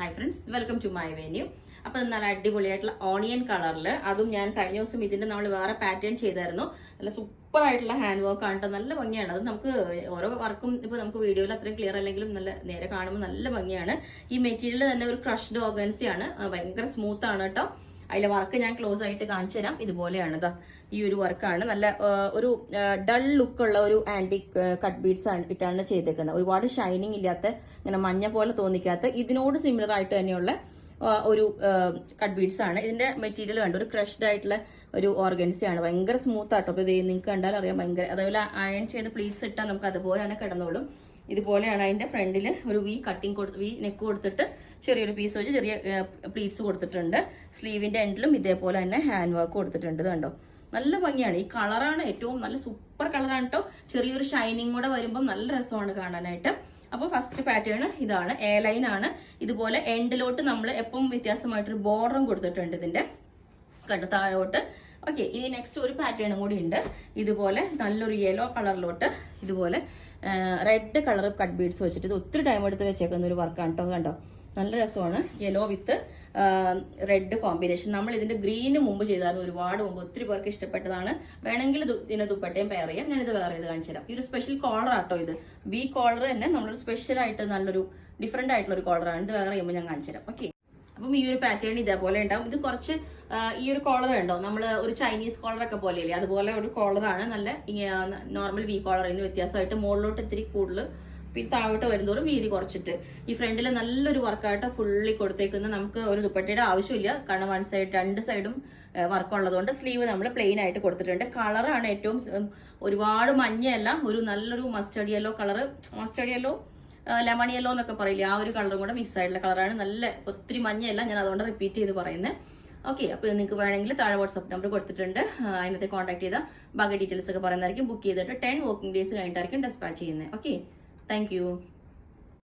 Hi friends, welcome to my venue. അപ്പോൾ നല്ല അടിപൊളിയായിട്ടുള്ള ഓണിയൻ കളറിൽ, അതും ഞാൻ കഴിഞ്ഞ ദിവസം ഇതിന്റെ നമ്മൾ വേറെ പാറ്റേൺ ചെയ്തായിരുന്നു. നല്ല സൂപ്പർ ആയിട്ടുള്ള ഹാൻഡ് വർക്ക് ആണ്, നല്ല ഭംഗിയാണ്. അത് നമുക്ക് ഓരോ വർക്കും ഇപ്പോൾ നമുക്ക് വീഡിയോയിൽ അത്രയും ക്ലിയർ അല്ലെങ്കിലും നല്ല നേരെ കാണുമ്പോൾ നല്ല ഭംഗിയാണ്. ഈ മെറ്റീരിയൽ തന്നെ ഒരു ക്രഷ്ഡ് ഓർഗൻസി ആണ്, ഭയങ്കര സ്മൂത്ത് ആണ് കേട്ടോ. അതിലെ വർക്ക് ഞാൻ ക്ലോസ് ആയിട്ട് കാണിച്ചു തരാം. ഇതുപോലെയാണ് ഇതാ ഈ ഒരു വർക്കാണ്. നല്ല ഒരു ഡൾ ലുക്കുള്ള ഒരു ആന്റിക് കട്ട് ബീഡ്സ് ആണ് ഇട്ടാണ് ചെയ്തേക്കുന്നത്. ഒരുപാട് ഷൈനിങ് ഇല്ലാത്ത, ഇങ്ങനെ മഞ്ഞ പോലെ തോന്നിക്കാത്ത, ഇതിനോട് സിമിലർ ആയിട്ട് തന്നെയുള്ള ഒരു കട്ട് ബീഡ്സ് ആണ്. ഇതിന്റെ മെറ്റീരിയൽ കണ്ടു, ഒരു ക്രഷ്ഡ് ആയിട്ടുള്ള ഒരു ഓർഗൻസി ആണ്. ഭയങ്കര സ്മൂത്ത് ആട്ടോ. അപ്പോൾ ഇത് നിങ്ങൾക്ക് കണ്ടാൽ അറിയാം, ഭയങ്കര. അതേപോലെ അയൺ ചെയ്ത് പ്ലീറ്റ്സ് ഇട്ടാൽ നമുക്ക് അതുപോലെ തന്നെ കിടന്നോളും. ഇതുപോലെയാണ് അതിന്റെ ഫ്രണ്ടിൽ ഒരു വി കട്ടിങ് വി നെക്ക് കൊടുത്തിട്ട് ചെറിയൊരു പീസ് വെച്ച് ചെറിയ പ്ലീറ്റ്സ് കൊടുത്തിട്ടുണ്ട്. സ്ലീവിന്റെ എൻഡിലും ഇതേപോലെ തന്നെ ഹാൻഡ് വർക്ക് കൊടുത്തിട്ടുണ്ട്. കണ്ടോ, നല്ല ഭംഗിയാണ്. ഈ കളറാണ് ഏറ്റവും നല്ല സൂപ്പർ കളറാണ് കേട്ടോ. ചെറിയൊരു ഷൈനിങ് കൂടെ വരുമ്പോൾ നല്ല രസമാണ് കാണാനായിട്ട്. അപ്പോൾ ഫസ്റ്റ് പാറ്റേൺ ഇതാണ്, എ ലൈൻ ആണ്. ഇതുപോലെ എൻഡിലോട്ട് നമ്മൾ എപ്പം വ്യത്യാസമായിട്ടൊരു ബോർഡറും കൊടുത്തിട്ടുണ്ട് ഇതിന്റെ, കണ്ടോ, താഴോട്ട്. ഓക്കെ, ഇനി നെക്സ്റ്റ് ഒരു പാറ്റേണും കൂടി ഉണ്ട്. ഇതുപോലെ നല്ലൊരു യെല്ലോ കളറിലോട്ട് ഇതുപോലെ റെഡ് കളർ കട്ട് ബീഡ്സ് വെച്ചിട്ട്, ഇത് ഒത്തിരി ടൈം എടുത്ത് വെച്ചേക്കുന്ന ഒരു വർക്കാണ് കേട്ടോ. കണ്ടോ, നല്ല രസമാണ്. Yellow with red combination. നമ്മൾ ഇതിന്റെ ഗ്രീന് മുമ്പ് ചെയ്തായിരുന്നു, ഒരുപാട് മുമ്പ്, ഒത്തിരി പേർക്ക് ഇഷ്ടപ്പെട്ടതാണ്. വേണമെങ്കിൽ ഇതിനെ ദുപ്പട്ടയും പെയർ ചെയ്യാം. ഞാനിത് വേറെ ഇത് കാണിച്ചു തരാം. ഈ ഒരു സ്പെഷ്യൽ കോളർ ആട്ടോ ഇത്, വി കോളർ തന്നെ. നമ്മളൊരു സ്പെഷ്യൽ ആയിട്ട് നല്ലൊരു ഡിഫറെന്റ് ആയിട്ടുള്ള ഒരു കോളറാണ്. ഇത് വേറെ ചെയ്യുമ്പോൾ ഞാൻ കാണിച്ചു തരാം. ഓക്കെ, അപ്പം ഈ ഒരു പാറ്റേൺ ഇതേപോലെ ഉണ്ടാവും. ഇത് കുറച്ച് ഈ ഒരു കോളർ ഉണ്ടോ, നമ്മൾ ഒരു ചൈനീസ് കോളറൊക്കെ പോലെയല്ലേ, അതുപോലെ ഒരു കോളറാണ്. നല്ല നോർമൽ വി കോളറിൽ നിന്ന് വ്യത്യാസമായിട്ട് മുകളിലോട്ട് ഇത്തിരി കൂടുതൽ, പിന്നെ താഴോട്ട് വരുന്നതോറും വീതി കുറച്ചിട്ട്. ഈ ഫ്രണ്ടിൽ നല്ലൊരു വർക്കായിട്ട് ഫുള്ളി കൊടുത്തേക്കുന്ന, നമുക്ക് ഒരു ദുപ്പട്ടയുടെ ആവശ്യമില്ല, കാരണം വൺ സൈഡ് രണ്ട് സൈഡും വർക്ക് ഉള്ളതുകൊണ്ട് സ്ലീവ് നമ്മൾ പ്ലെയിൻ ആയിട്ട് കൊടുത്തിട്ടുണ്ട്. കളറാണ് ഏറ്റവും ഒരുപാട് മഞ്ഞയല്ല, ഒരു നല്ലൊരു mustard yellow colour, mustard yellow lemon yellow എന്നൊക്കെ പറയില്ലേ, ആ ഒരു കളറും കൂടെ മിക്സ് ആയിട്ടുള്ള കളറാണ്. നല്ല ഒത്തിരി മഞ്ഞയല്ല, ഞാൻ അതുകൊണ്ട് റിപ്പീറ്റ് ചെയ്ത് പറയുന്നത്. ഓക്കെ, അപ്പോൾ നിങ്ങൾക്ക് വേണമെങ്കിൽ താഴെ വാട്സ്ആപ്പ് നമ്പർ കൊടുത്തിട്ടുണ്ട്, അതിനകത്ത് കോൺടാക്ട് ചെയ്താൽ ബാക്കി ഡീറ്റെയിൽസ് ഒക്കെ പറയുന്നതായിരിക്കും. ബുക്ക് ചെയ്തിട്ട് 10 വർക്കിംഗ് ഡേയ്സ് കഴിഞ്ഞിട്ടായിരിക്കും ഡെസ്പാച്ച് ചെയ്യുന്നത്. Okay, thank you.